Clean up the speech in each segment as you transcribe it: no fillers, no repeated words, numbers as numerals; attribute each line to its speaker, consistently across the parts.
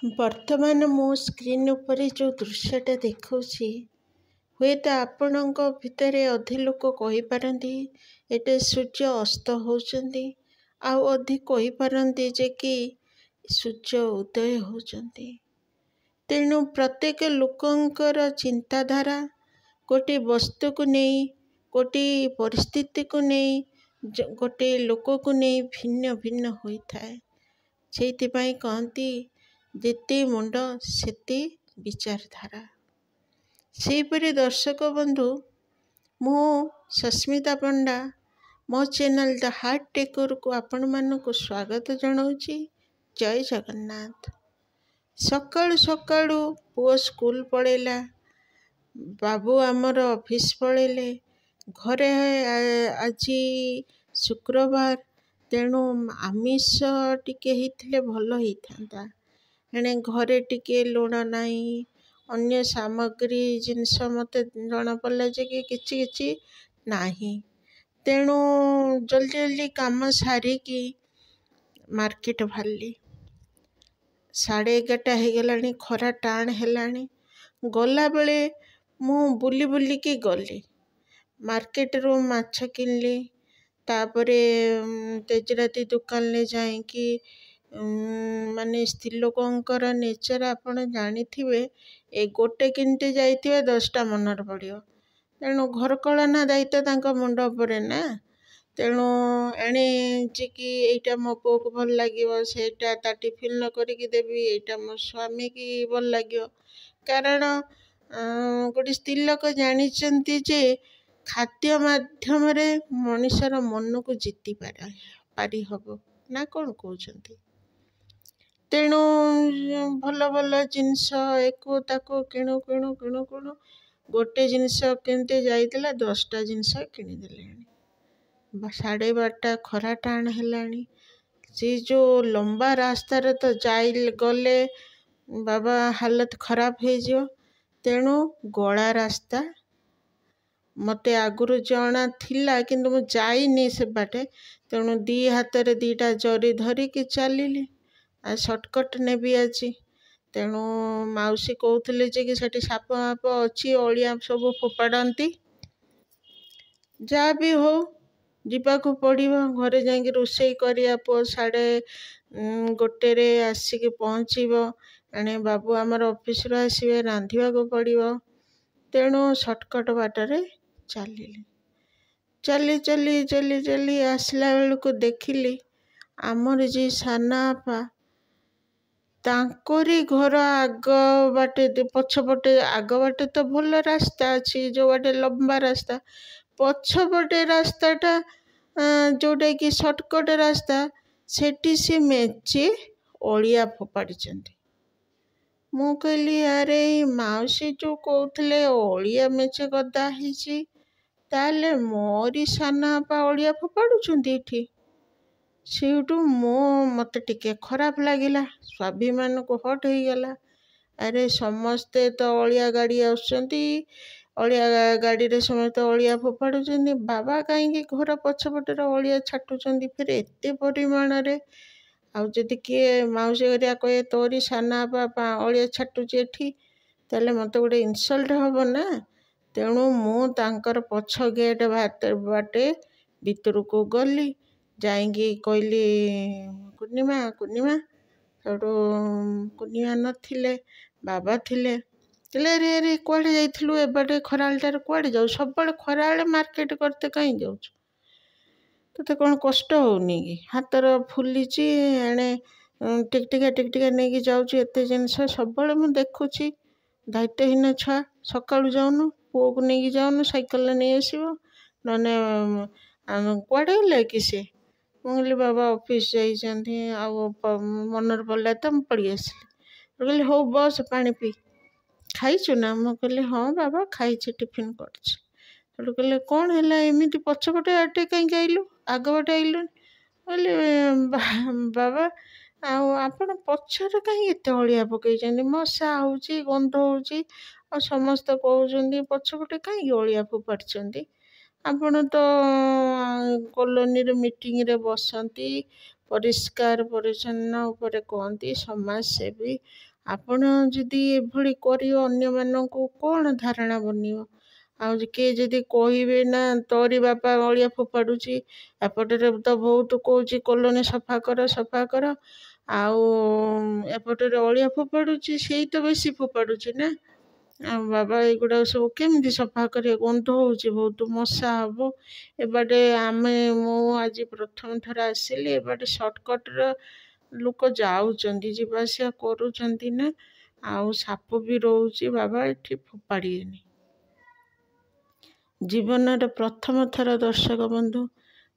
Speaker 1: ବର୍ତ୍ତମାନ ମୋ ସ୍କ୍ରିନ୍ ଉପରେ ଯେଉଁ ଦୃଶ୍ୟଟା ଦେଖାଉଛି, ହୁଏତ ଆପଣଙ୍କ ଭିତରେ ଅଧେ ଲୋକ କହିପାରନ୍ତି ଏଠି ସୂର୍ଯ୍ୟ ଅସ୍ତ ହେଉଛନ୍ତି, ଆଉ ଅଧେ କହିପାରନ୍ତି ଯେ କି ସୂର୍ଯ୍ୟ ଉଦୟ ହେଉଛନ୍ତି। ତେଣୁ ପ୍ରତ୍ୟେକ ଲୋକଙ୍କର ଚିନ୍ତାଧାରା ଗୋଟିଏ ବସ୍ତୁକୁ ନେଇ, ଗୋଟିଏ ପରିସ୍ଥିତିକୁ ନେଇ, ଗୋଟିଏ ଲୋକକୁ ନେଇ ଭିନ୍ନ ଭିନ୍ନ ହୋଇଥାଏ। ସେଇଥିପାଇଁ କହନ୍ତି ଯେତେ ମୁଣ୍ଡ ସେତେ ବିଚାରଧାରା। ସେହିପରି ଦର୍ଶକ ବନ୍ଧୁ, ମୁଁ ସସ୍ମିତା ପଣ୍ଡା ମୋ ଚ୍ୟାନେଲ ଦ ହାର୍ଟ ଟେକରକୁ ଆପଣମାନଙ୍କୁ ସ୍ୱାଗତ ଜଣାଉଛି। ଜୟ ଜଗନ୍ନାଥ। ସକାଳୁ ସକାଳୁ ପୁଅ ସ୍କୁଲ ପଳେଇଲା, ବାବୁ ଆମର ଅଫିସ ପଳେଇଲେ। ଘରେ ଆଜି ଶୁକ୍ରବାର, ତେଣୁ ଆମିଷ ଟିକେ ହେଇଥିଲେ ଭଲ ହେଇଥାନ୍ତା। ଏଣେ ଘରେ ଟିକେ ଲୁଣ ନାହିଁ, ଅନ୍ୟ ସାମଗ୍ରୀ ଜିନିଷ ମୋତେ ଜଣାପଡ଼ିଲା ଯେ କି କିଛି ନାହିଁ। ତେଣୁ ଜଲ୍ଦି କାମ ସାରିକି ମାର୍କେଟ ବାହାରିଲି। 11:30 ହେଇଗଲାଣି, ଖରା ଟାଣ ହେଲାଣି। ଗଲାବେଳେ ମୁଁ ବୁଲିକି ଗଲି। ମାର୍କେଟରୁ ମାଛ କିଣିଲି, ତାପରେ ତେଜରାତି ଦୋକାନରେ ଯାଇକି ମାନେ ସ୍ତ୍ରୀ ଲୋକଙ୍କର ନେଚର ଆପଣ ଜାଣିଥିବେ, ଗୋଟେ କିଣିତେ ଯାଇଥିବେ 10ଟା ମନରେ ପଡ଼ିବ। ତେଣୁ ଘରକଳନା ଦାୟିତ୍ୱ ତାଙ୍କ ମୁଣ୍ଡ ଉପରେ ନା। ତେଣୁ ଏଣେ ଯେ କି ଏଇଟା ମୋ ପୁଅକୁ ଭଲ ଲାଗିବ, ସେଇଟା ତା ଟିଫିନ୍ ନ କରିକି ଦେବି, ଏଇଟା ମୋ ସ୍ୱାମୀକି ଭଲ ଲାଗିବ। କାରଣ ଗୋଟେ ସ୍ତ୍ରୀ ଲୋକ ଜାଣିଛନ୍ତି ଯେ ଖାଦ୍ୟ ମାଧ୍ୟମରେ ମଣିଷର ମନକୁ ଜିତି ପାରି ହବ ନା, କ'ଣ କହୁଛନ୍ତି? ତେଣୁ ଭଲ ଭଲ ଜିନିଷ ଏକୁ ତାକୁ କିଣୁ ଗୋଟେ ଜିନିଷ କିଣିତେ ଯାଇଥିଲା 10ଟା ଜିନିଷ କିଣିଦେଲେଣି। 12:30 ଖରା ଟାଣ ହେଲାଣି। ସେ ଯେଉଁ ଲମ୍ବା ରାସ୍ତାରେ ତ ଗଲେ ବାବା ହାଲତ ଖରାପ ହେଇଯିବ। ତେଣୁ ଗଳା ରାସ୍ତା ମୋତେ ଆଗରୁ ଜଣା ଥିଲା, କିନ୍ତୁ ମୁଁ ଯାଇନି ସେ ବାଟେ। ତେଣୁ 2 ହାତରେ 2ଟା ଜରି ଧରିକି ଚାଲିଲି। ଆଉ ସର୍ଟକଟ୍ ନେବି ଆଜି। ତେଣୁ ମାଉସୀ କହୁଥିଲେ ଯେ କି ସେଠି ସାପ ଅଛି, ଅଳିଆ ସବୁ ଫୋପାଡ଼ନ୍ତି। ଯାହା ବି ହଉ ଯିବାକୁ ପଡ଼ିବ। ଘରେ ଯାଇକି ରୋଷେଇ କରିବା। ପୁଅ 1:30ରେ ଆସିକି ପହଞ୍ଚିବ। ଏଣେ ବାବୁ ଆମର ଅଫିସରୁ ଆସିବେ, ରାନ୍ଧିବାକୁ ପଡ଼ିବ। ତେଣୁ ସର୍ଟକଟ୍ ବାଟରେ ଚାଲିଲି। ଚାଲି ଆସିଲା ବେଳକୁ ଦେଖିଲି ଆମର ଯିଏ ସାନ ବାପା, ତାଙ୍କରି ଘର ଆଗ ବାଟେ, ପଛପଟେ, ଆଗ ବାଟେ ତ ଭଲ ରାସ୍ତା ଅଛି, ଯେଉଁ ବାଟେ ଲମ୍ବା ରାସ୍ତା, ପଛପଟେ ରାସ୍ତାଟା ଯେଉଁଟାକି ସର୍ଟକଟ୍ ରାସ୍ତା, ସେଠି ସେ ମେଞ୍ଚେ ଅଳିଆ ଫୋପାଡ଼ିଛନ୍ତି। ମୁଁ କହିଲି ଆରେ ଏଇ ମାଉସୀ ଯେଉଁ କହୁଥିଲେ ଅଳିଆ ମେଞ୍ଚେ ଗଦା ହେଇଛି, ତାହେଲେ ମୋରି ସାନ ବାପା ଅଳିଆ ଫୋପାଡ଼ୁଛନ୍ତି ଏଠି। ସେଇଠୁ ମୋତେ ଟିକେ ଖରାପ ଲାଗିଲା, ସ୍ୱାଭିମାନକୁ ହଟ୍ ହେଇଗଲା। ଆରେ ସମସ୍ତେ ତ ଅଳିଆ ଗାଡ଼ି ଆସୁଛନ୍ତି, ଅଳିଆ ଗାଡ଼ିରେ ସମସ୍ତେ ଅଳିଆ ଫୋପାଡ଼ୁଛନ୍ତି, ବାବା କାହିଁକି ଘର ପଛପଟରେ ଅଳିଆ ଛାଟୁଛନ୍ତି ଫେରେ ଏତେ ପରିମାଣରେ? ଆଉ ଯଦି କିଏ ମାଉସୀ ଘରିଆ କହିବେ ତୋରି ସାନ ବାପା ଅଳିଆ ଛାଟୁଛି ଏଠି, ତାହେଲେ ମୋତେ ଗୋଟେ ଇନସଲ୍ଟ ହେବ ନା। ତେଣୁ ମୁଁ ତାଙ୍କର ପଛ ଗେଟ୍ ବାଟେ ଭିତରକୁ ଗଲି। ଯାଇକି କହିଲି କୁନିମା। ସେଠୁ କୁନିମା ନଥିଲେ, ବାବା ଥିଲେ। ଆରେ କୁଆଡ଼େ ଯାଇଥିଲୁ ଏବାଟେ ଖରାବେଳଟାରେ, କୁଆଡ଼େ ଯାଉ? ସବୁବେଳେ ଖରାବେଳେ ମାର୍କେଟ କରତେ କାହିଁ ଯାଉଛୁ? ତୋତେ କ'ଣ କଷ୍ଟ ହେଉନି କି? ହାତର ଫୁଲିଛି, ଏଣେ ଟିକଟିକା ନେଇକି ଯାଉଛି ଏତେ ଜିନିଷ। ସବୁବେଳେ ମୁଁ ଦେଖୁଛି। ଦାୟିତ୍ୱହୀନ ଛୁଆ। ସକାଳୁ ଯାଉନୁ, ପୁଅକୁ ନେଇକି ଯାଉନୁ, ସାଇକେଲରେ ନେଇ ଆସିବ। ନହେଲେ କୁଆଡ଼େ ଗଲେ କି ସେ? ମୁଁ କହିଲି ବାବା ଅଫିସ ଯାଇଛନ୍ତି, ଆଉ ମନରେ ପଡ଼ିଲା ତ ମୁଁ ପଳେଇ ଆସିଲି। କହିଲି ହଉ ବସ୍, ପାଣି ପିଇ। ଖାଇଛୁ ନା? ମୁଁ କହିଲି ହଁ ବାବା ଖାଇଛି, ଟିଫିନ୍ କରିଛି। ସେଠୁ କହିଲେ କ'ଣ ହେଲା, ଏମିତି ପଛପଟେ ବାଟେ କାହିଁକି ଆଇଲୁ, ଆଗ ବାଟେ ଆଇଲୁନି? କହିଲି ବାବା ଆଉ ଆପଣ ପଛରେ କାହିଁକି ଏତେ ଅଳିଆ ପକେଇଛନ୍ତି? ମଶା ହେଉଛି, ଗନ୍ଧ ହେଉଛି, ଆଉ ସମସ୍ତେ କହୁଛନ୍ତି ପଛପଟେ କାହିଁକି ଅଳିଆ ଫୋପାଡ଼ିଛନ୍ତି? ଆପଣ ତ କଲୋନୀରେ ମିଟିଂରେ ବସନ୍ତି, ପରିଷ୍କାର ପରିଚ୍ଛନ୍ନ ଉପରେ କହନ୍ତି, ସମାଜସେବୀ, ଆପଣ ଯଦି ଏଭଳି କରିବ ଅନ୍ୟମାନଙ୍କୁ କ'ଣ ଧାରଣା ବନିବ? ଆଉ କିଏ ଯଦି କହିବେ ନା ତୋରି ବାପା ଅଳିଆ ଫୋପାଡ଼ୁଛି, ଏପଟରେ ତ ବହୁତ କହୁଛି କଲୋନୀ ସଫା କର ସଫା କର, ଆଉ ଏପଟରେ ଅଳିଆ ଫୋପାଡ଼ୁଛି, ସେଇ ତ ବେଶୀ ଫୋପାଡ଼ୁଛି ନା। ଆଉ ବାବା ଏଗୁଡ଼ାକ ସବୁ କେମିତି ସଫା କରିବେ? ଗନ୍ଧ ହେଉଛି, ବହୁତ ମଶା ହେବ। ଏବାଟେ ମୁଁ ଆଜି ପ୍ରଥମ ଥର ଆସିଲି, ଏବାଟେ ସର୍ଟକଟ୍ର ଲୋକ ଯାଉଛନ୍ତି, ଯିବା ଆସିବା କରୁଛନ୍ତି ନା, ଆଉ ସାପ ବି ରହୁଛି। ବାବା ଏଠି ଫୋପାଡ଼ିବେନି। ଜୀବନରେ ପ୍ରଥମ ଥର ଦର୍ଶକ ବନ୍ଧୁ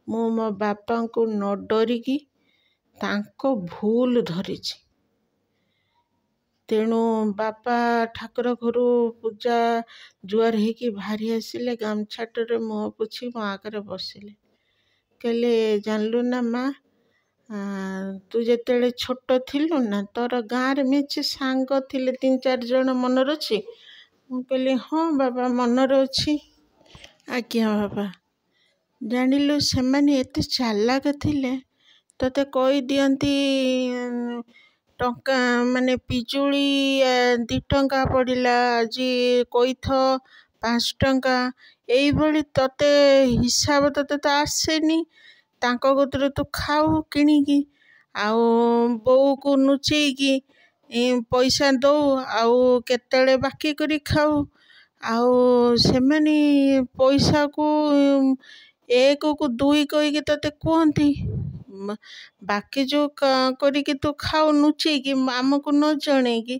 Speaker 1: ମୁଁ ମୋ ବାପାଙ୍କୁ ନ ଡରିକି ତାଙ୍କ ଭୁଲ ଧରିଛି। ତେଣୁ ବାପା ଠାକୁର ଘରୁ ପୂଜା ଜୁଆର ହେଇକି ବାହାରି ଆସିଲେ, ଗାମଛାଟରେ ମୁହଁ ପୋଛି ମୋ ଆଗରେ ବସିଲେ। କହିଲେ, ଜାଣିଲୁ ନା ମା, ତୁ ଯେତେବେଳେ ଛୋଟ ଥିଲୁ ନା, ତୋର ଗାଁରେ ମେଞ୍ଚେ ସାଙ୍ଗ ଥିଲେ 3-4 ଜଣ, ମନରେ ଅଛି? ମୁଁ କହିଲି, ହଁ ବାବା ମନରେ ଅଛି। ଆଜ୍ଞା ବାବା। ଜାଣିଲୁ, ସେମାନେ ଏତେ ଚାଲାକ ଥିଲେ, ତୋତେ କହିଦିଅନ୍ତି ଟଙ୍କା ମାନେ ପିଜୁଳି 2 ଟଙ୍କା ପଡ଼ିଲା, ଆଜି କଇଥ 5 ଟଙ୍କା, ଏଇଭଳି ତୋତେ ହିସାବ ତୋତେ ତ ଆସେନି। ତାଙ୍କ କତିରୁ ତୁ ଖାଉ କିଣିକି, ଆଉ ବୋଉକୁ ନୁଚେଇକି ପଇସା ଦଉ, ଆଉ କେତେବେଳେ ବାକି କରି ଖାଉ। ଆଉ ସେମାନେ ପଇସାକୁ 1କୁ 2 କହିକି ତୋତେ କୁହନ୍ତି, ବାକି ଯେଉଁ କରିକି ତୁ ଖାଉ ନୁଚେଇକି, ଆମକୁ ନ ଜଣେଇକି,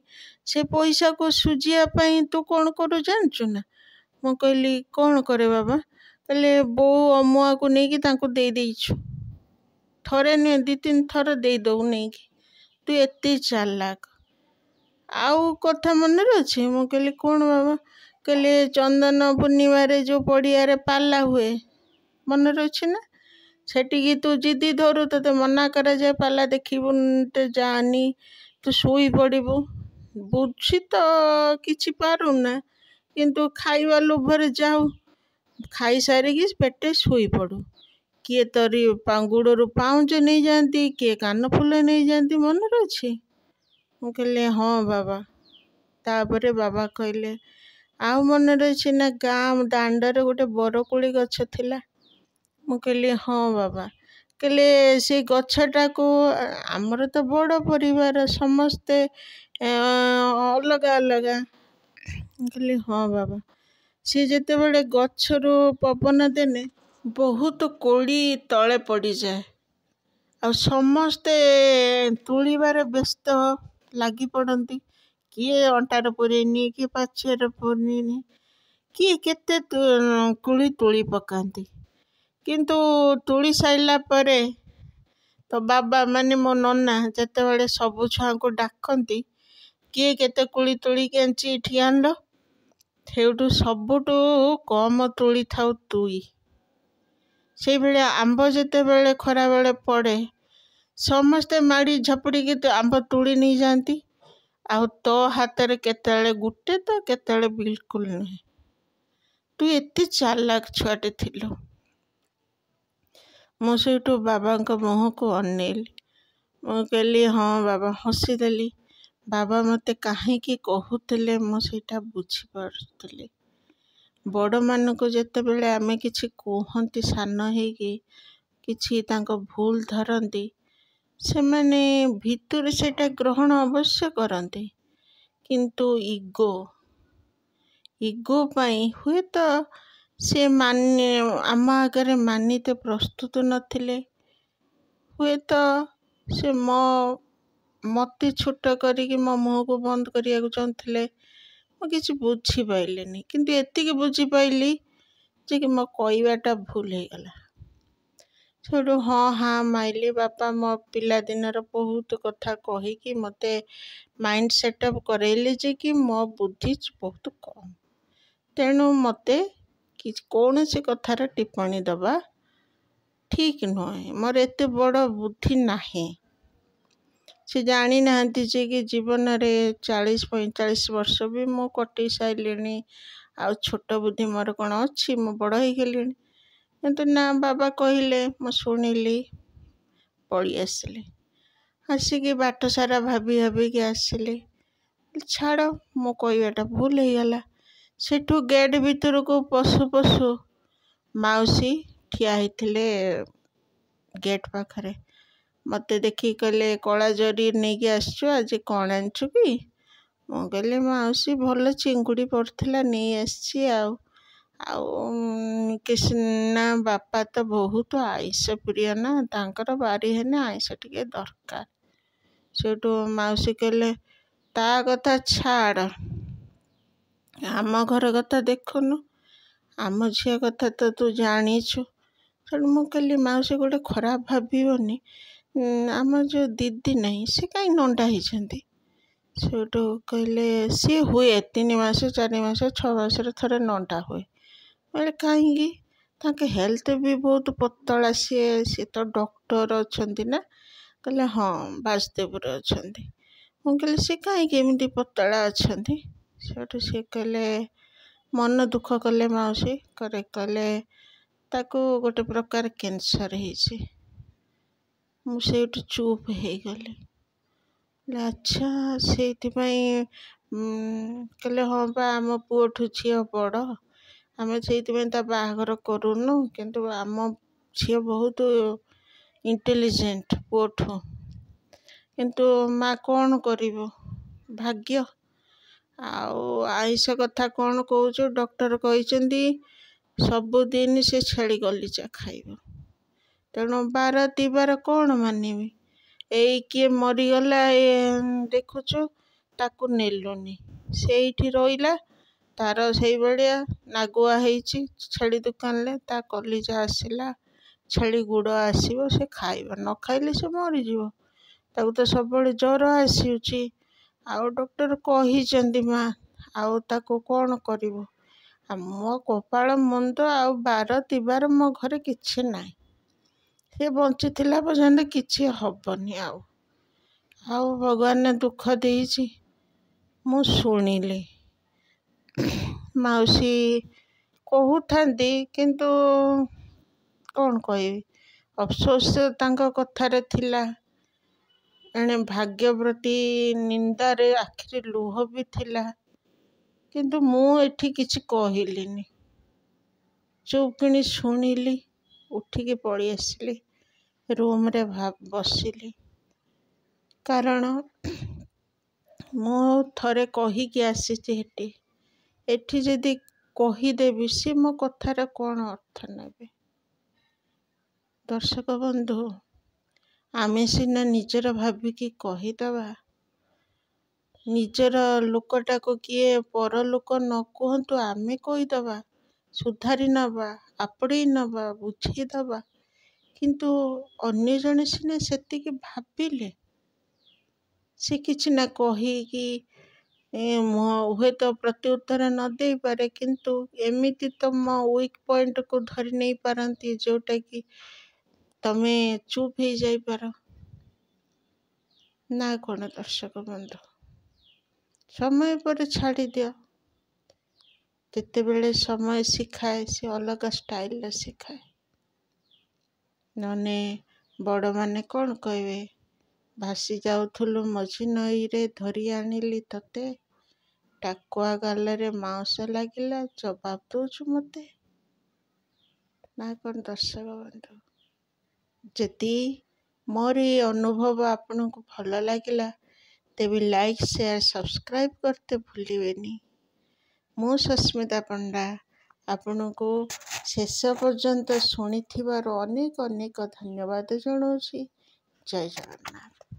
Speaker 1: ସେ ପଇସାକୁ ସୁଝିବା ପାଇଁ ତୁ କ'ଣ କରୁ ଜାଣିଛୁ ନା? ମୁଁ କହିଲି, କ'ଣ କରେ ବାବା? କହିଲେ, ବୋଉ ଅମୁଆକୁ ନେଇକି ତାଙ୍କୁ ଦେଇଛୁ। ଥରେ ନୁହେଁ, 2-3 ଥର ଦେଇଦେଉ ନେଇକି। ତୁ ଏତେ ଚାଲାକ। ଆଉ କଥା ମନରେ ଅଛି? ମୁଁ କହିଲି, କ'ଣ ବାବା? କହିଲେ, ଚନ୍ଦନ ପୂର୍ଣ୍ଣିମାରେ ଯେଉଁ ପଡ଼ିଆରେ ପାଲା ହୁଏ, ମନରେ ଅଛି ନା? ସେଠିକି ତୁ ଜିଦି ଧରୁ, ତୋତେ ମନା କରାଯାଏ, ପାଲା ଦେଖିବୁ ଯାଆନି, ତୁ ଶୋଇ ପଡ଼ିବୁ। ବୁଝି ତ କିଛି ପାରୁନା, କିନ୍ତୁ ଖାଇବା ଲୋଭରେ ଯାଉ, ଖାଇସାରିକି ପେଟେ ଶୋଇପଡ଼ୁ। କିଏ ତୋରି ଗୋଡ଼ରୁ ପାଉଁଜ ନେଇଯାଆନ୍ତି, କିଏ କାନଫୁଲ ନେଇଯାଆନ୍ତି, ମନରେ ଅଛି? ମୁଁ କହିଲି, ହଁ ବାବା। ତାପରେ ବାବା କହିଲେ, ଆଉ ମନରେ ଅଛି ନା, ଗାଁ ଦାଣ୍ଡରେ ଗୋଟେ ବରକୋଳି ଗଛ ଥିଲା? ମୁଁ କହିଲି, ହଁ ବାବା। କହିଲେ, ସେ ଗଛଟାକୁ, ଆମର ତ ବଡ଼ ପରିବାର, ସମସ୍ତେ ଅଲଗା ଅଲଗା। ମୁଁ କହିଲି, ହଁ ବାବା। ସେ ଯେତେବେଳେ ଗଛରୁ ପବନ ଦେଲେ ବହୁତ କୋଳି ତଳେ ପଡ଼ିଯାଏ, ଆଉ ସମସ୍ତେ ତୁଳିବାରେ ବ୍ୟସ୍ତ ଲାଗି ପଡ଼ନ୍ତି। କିଏ ଅଣ୍ଟାରେ ପୁରେଇନି, କିଏ ପାଛିଆରେ ପୁରେଇନି, କିଏ କେତେ କୋଳି ତୋଳି ପକାନ୍ତି। କିନ୍ତୁ ତୋଳି ସାରିଲା ପରେ ତ ବାବା ମାନେ ମୋ ନନା ଯେତେବେଳେ ସବୁ ଛୁଆଙ୍କୁ ଡାକନ୍ତି, କିଏ କେତେ କୋଳି ତୋଳିକି ଆଣିଛି ଏଠି ଆଣିଲ, ସେଇଠୁ ସବୁଠୁ କମ ତୋଳି ଥାଉ ତୁଇ। ସେଇଭଳିଆ ଆମ୍ବ ଯେତେବେଳେ ଖରାବେଳେ ପଡ଼େ, ସମସ୍ତେ ମାଡ଼ି ଝପଡ଼ିକି ଆମ୍ବ ତୋଳି ନେଇଯାଆନ୍ତି, ଆଉ ତୋ ହାତରେ କେତେବେଳେ ଗୋଟେ ତ କେତେବେଳେ ବିଲକୁଲ ନୁହେଁ। ତୁ ଏତେ ଚାଲାକ ଛୁଆଟେ ଥିଲୁ। ମୁଁ ସେଇଠୁ ବାବାଙ୍କ ମୁହଁକୁ ଅନେଇଲି। ମୁଁ କହିଲି, ହଁ ବାବା। ହସିଦେଲି। ବାବା ମୋତେ କାହିଁକି କହୁଥିଲେ ମୁଁ ସେଇଟା ବୁଝିପାରୁଥିଲି। ବଡ଼ମାନଙ୍କୁ ଯେତେବେଳେ ଆମେ କିଛି କୁହନ୍ତି, ସାନ ହେଇକି କିଛି ତାଙ୍କ ଭୁଲ ଧରନ୍ତି, ସେମାନେ ଭିତରୁ ସେଇଟା ଗ୍ରହଣ ଅବଶ୍ୟ କରନ୍ତି, କିନ୍ତୁ ଇଗୋ ପାଇଁ ହୁଏତ ସେ ଆମ ଆଗରେ ମାନିତେ ପ୍ରସ୍ତୁତ ନଥିଲେ। ହୁଏତ ସେ ମୋତେ ଛୋଟ କରିକି ମୋ ମୁହଁକୁ ବନ୍ଦ କରିବାକୁ ଚାହୁଁଥିଲେ। ମୁଁ କିଛି ବୁଝିପାରିଲିନି, କିନ୍ତୁ ଏତିକି ବୁଝିପାରିଲି ଯେ କି ମୋ କହିବାଟା ଭୁଲ ହେଇଗଲା। ସେଠୁ ହଁ ହାଁ ମାଇଲି। ବାପା ମୋ ପିଲାଦିନର ବହୁତ କଥା କହିକି ମୋତେ ମାଇଣ୍ଡ ସେଟଅପ୍ କରେଇଲେ ଯେ କି ମୋ ବୁଦ୍ଧି ବହୁତ କମ୍, ତେଣୁ ମୋତେ କୌଣସି କଥାର ଟିପ୍ପଣୀ ଦେବା ଠିକ୍ ନୁହେଁ। ମୋର ଏତେ ବଡ଼ ବୁଦ୍ଧି ନାହିଁ। ସେ ଜାଣିନାହାନ୍ତି ଯେ କି ଜୀବନରେ 40-45 ବର୍ଷ ବି ମୁଁ କଟେଇ ସାରିଲିଣି, ଆଉ ଛୋଟ ବୁଦ୍ଧି ମୋର କ'ଣ ଅଛି? ମୁଁ ବଡ଼ ହେଇଗଲିଣି। କିନ୍ତୁ ନା, ବାବା କହିଲେ, ମୁଁ ଶୁଣିଲି, ପଳେଇ ଆସିଲି। ଆସିକି ବାଟ ସାରା ଭାବିକି ଆସିଲି। ଛାଡ଼, ମୋ କହିବାଟା ଭୁଲ ହେଇଗଲା। ସେଠୁ ଗେଟ୍ ଭିତରକୁ ପଶୁ ପଶୁ ମାଉସୀ ଠିଆ ହେଇଥିଲେ ଗେଟ୍ ପାଖରେ। ମୋତେ ଦେଖିକି କହିଲେ, କଳା ଜରି ନେଇକି ଆସିଛୁ, ଆଜି କ'ଣ ଆଣିଛୁ କି? ମୁଁ କହିଲି, ମାଉସୀ ଭଲ ଚିଙ୍ଗୁଡ଼ି ପଡ଼ିଥିଲା ନେଇ ଆସିଛି। ଆଉ କିସିନା ବାପା ତ ବହୁତ ଆଇଁଷ ପ୍ରିୟ ନା, ତାଙ୍କର ବାରି ହେଲେ ଆଇଁଷ ଟିକେ ଦରକାର। ସେଠୁ ମାଉସୀ କହିଲେ, ତା କଥା ଛାଡ଼, ଆମ ଘର କଥା ଦେଖୁନୁ, ଆମ ଝିଅ କଥା ତ ତୁ ଜାଣିଛୁ। ସେଠୁ ମୁଁ କହିଲି, ମାଉସୀ ଗୋଟେ ଖରାପ ଭାବିବନି, ଆମର ଯେଉଁ ଦିଦି ନାହିଁ ସେ କାହିଁ ନଣ୍ଡା ହେଇଛନ୍ତି? ସେଠୁ କହିଲେ, ସିଏ ହୁଏ 3 ମାସ 4 ମାସ 6 ମାସରେ ଥରେ ନଣ୍ଡା ହୁଏ। କହିଲେ, କାହିଁକି? ତାଙ୍କ ହେଲ୍ଥ ବି ବହୁତ ପତଳା। ସିଏ ତ ଡକ୍ଟର ଅଛନ୍ତି ନା? କହିଲେ, ହଁ, ବାସୁଦେବରେ ଅଛନ୍ତି। ମୁଁ କହିଲି, ସିଏ କାହିଁକି ଏମିତି ପତଳା ଅଛନ୍ତି? ସେଠୁ ସିଏ କହିଲେ, ମନ ଦୁଃଖ କଲେ ମାଉସୀ। କହିଲେ, ତାକୁ ଗୋଟେ ପ୍ରକାର କ୍ୟାନ୍ସର ହେଇଛି। ମୁଁ ସେଇଠୁ ଚୁପ୍ ହେଇଗଲି। ଆଚ୍ଛା, ସେଇଥିପାଇଁ କହିଲେ, ହଁ ବା, ଆମ ପୁଅଠୁ ଝିଅ ବଡ଼, ଆମେ ସେଇଥିପାଇଁ ତା ବାହାଘର କରୁନୁ। କିନ୍ତୁ ଆମ ଝିଅ ବହୁତ ଇଣ୍ଟେଲିଜେଣ୍ଟ ପୁଅଠୁ। କିନ୍ତୁ ମା କ'ଣ କରିବ, ଭାଗ୍ୟ। ଆଉ ଆଇଁଷ କଥା କ'ଣ କହୁଛୁ? ଡକ୍ଟର କହିଛନ୍ତି ସବୁଦିନ ସେ ଛେଳି କଲିଜା ଖାଇବ। ତେଣୁ ବାର ତିବାର କ'ଣ ମାନିବି? ଏଇ କିଏ ମରିଗଲା ଦେଖୁଛୁ, ତାକୁ ନେଲୁନି, ସେଇଠି ରହିଲା। ତାର ସେଇଭଳିଆ ନାଗୁଆ ହେଇଛି ଛେଳି ଦୋକାନରେ। ତା କଲିଜା ଆସିଲା, ଛେଳି ଗୁଡ଼ ଆସିବ, ସେ ଖାଇବ, ନ ଖାଇଲେ ସେ ମରିଯିବ। ତାକୁ ତ ସବୁବେଳେ ଜ୍ୱର ଆସୁଛି। ଆଉ ଡକ୍ଟର କହିଛନ୍ତି ମା, ଆଉ ତାକୁ କ'ଣ କରିବ? ମୋ କପାଳ ମନ୍ଦ, ଆଉ ବାର ତିବାର ମୋ ଘରେ କିଛି ନାହିଁ। ସେ ବଞ୍ଚିଥିଲା ପର୍ଯ୍ୟନ୍ତ କିଛି ହବନି। ଆଉ ଭଗବାନ ଦୁଃଖ ଦେଇଛି। ମୁଁ ଶୁଣିଲି। ମାଉସୀ କହୁଥାନ୍ତି, କିନ୍ତୁ କ'ଣ କହିବି, ଅଫସୋସ ତାଙ୍କ କଥାରେ ଥିଲା। ଏଣେ ଭାଗ୍ୟ ପ୍ରତି ନିନ୍ଦାରେ ଆଖିରେ ଲୁହ ବି ଥିଲା। କିନ୍ତୁ ମୁଁ ଏଠି କିଛି କହିଲିନି, ଚୁପ୍ କିଣି ଶୁଣିଲି। ଉଠିକି ପଳେଇ ଆସିଲି, ରୁମ୍ରେ ବସିଲି। କାରଣ ମୁଁ ଥରେ କହିକି ଆସିଛି ଏଠି ଯଦି କହିଦେବି, ସେ ମୋ କଥାର କ'ଣ ଅର୍ଥ ନେବେ? ଦର୍ଶକ ବନ୍ଧୁ, ଆମେ ସିନା ନିଜର ଭାବିକି କହିଦେବା, ନିଜର ଲୋକଟାକୁ କିଏ ପରଲୋକ ନ କୁହନ୍ତୁ, ଆମେ କହିଦେବା, ସୁଧାରି ନେବା, ଆପଣେଇ ନେବା, ବୁଝେଇଦେବା। କିନ୍ତୁ ଅନ୍ୟ ଜଣେ ସିନା ସେତିକି ଭାବିଲେ ସେ କିଛି ନା କହିକି ହୁଏତ ପ୍ରତି ଉତ୍ତର ନ ଦେଇପାରେ, କିନ୍ତୁ ଏମିତି ତମ ୱିକ୍ ପଏଣ୍ଟକୁ ଧରି ନେଇପାରନ୍ତି ଯେଉଁଟାକି ତମେ ଚୁପ୍ ହେଇଯାଇପାର। ନା କ'ଣ ଦର୍ଶକ ବନ୍ଧୁ? ସମୟ ପରେ ଛାଡ଼ିଦିଅ। ଯେତେବେଳେ ସମୟ ଶିଖାଏ, ସେ ଅଲଗା ଷ୍ଟାଇଲରେ ଶିଖାଏ। ନହେଲେ ବଡ଼ମାନେ କ'ଣ କହିବେ? ଭାସି ଯାଉଥିଲୁ ମଝି ନଈରେ, ଧରି ଆଣିଲି ତତେ, ଟାକୁଆ ଗାଲରେ ମାଉଁସ ଲାଗିଲା, ଜବାବ ଦଉଛୁ ମୋତେ। ନା କ'ଣ ଦର୍ଶକ ବନ୍ଧୁ? ଯଦି ମୋର ଏ ଅନୁଭବ ଆପଣଙ୍କୁ ଭଲ ଲାଗିଲା, ତେବେ ଲାଇକ୍, ସେୟାର, ସବସ୍କ୍ରାଇବ୍ କରତେ ଭୁଲିବେନି। ମୁଁ ସସ୍ମିତା ପଣ୍ଡା ଆପଣଙ୍କୁ ଶେଷ ପର୍ଯ୍ୟନ୍ତ ଶୁଣିଥିବାରୁ ଅନେକ ଅନେକ ଧନ୍ୟବାଦ ଜଣାଉଛି। ଜୟ ଜଗନ୍ନାଥ।